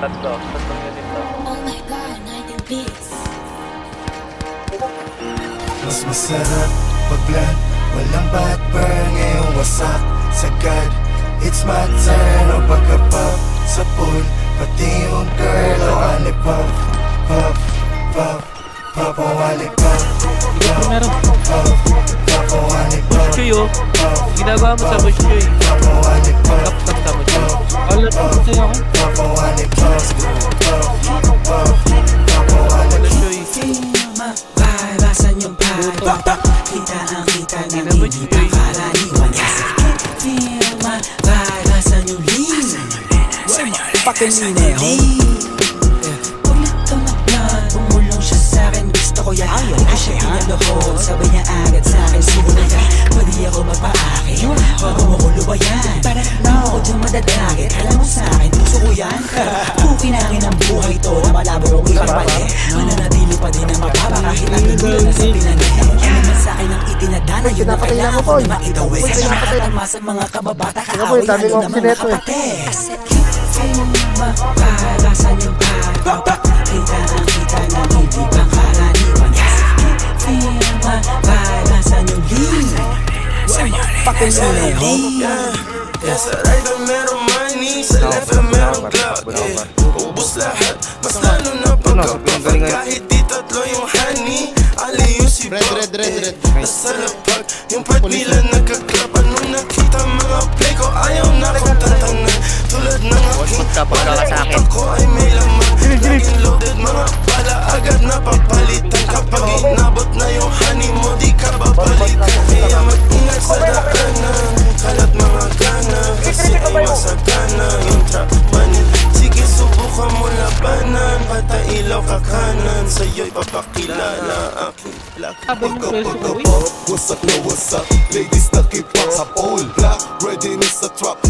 Tatlong unit to. Oh my God, 19 beats. Mas masarap pag-blunt, walang backburn, ngayong wasak sagad. It's my turn, o pagka-pop sa pool, pati yung girl, o ani pop, pop, pop, pop, o ani pop, pop, pop, pop, o ani pop, Push ko ginagawa mo sa push ko pop, o ani pop, Tapos mo siya. Alat ko sa'yo ako. pop, o ani pop, pop, pop, pop, o ani Ano pop. siya Babasan yung pagpapak. Kita ang kita ng hindi pangkaraniwan. Firma, babasan yung lean. Fucking mineho. Ulit ka na plan, umulong siya sa'kin. Gusto ko yan, di ko siya pinalohod. Sabay niya agad sa'kin, sino na yan? Pwede ako magpa-akin, wag mo ko lubayan. Nang ako dyan madadagit, alam mo sa'kin, puso ko yan. Pukinangin ang buhay to na malabo ang ipapali. Mananatili pa din ang mababa kahit ang dulo na sa pinanay. Ano man sa'kin ang itinadana, yun na kailangan ko na maitawid. Sa nakatama sa mga kababata, kaaway lalo na mga kapatid. Firma, babasan yung pagpapak. Kita ang kita ng hindi pangkaraniwan. Firma, babasan yung lean. Fucking mineho. Sa right na meron money, sa left na meron clout, ubus lahat, mas lalo na pagkapapag. Kahit di tatlo yung honey, ali yung si Bob, nasa lapag, yung part nila nagkaklap. Anong nakita mga play ko, ayaw na akong tantanan. Tulad ng aking bala, ako ay may laman. Laging loaded, mga bala agad na papalitan. Kapag inabot na yung honey mo, di ka babalikan. Kaya mag-ingat sa daanan, kalat mga gana, kasi ay masagana yung trap money. Sige subukan mo labanan, bata ilaw ka kanan, sa'yo'y papakilala aking black. What's up, no what's up? Ladies, nakipag sa all black, ready sa trap.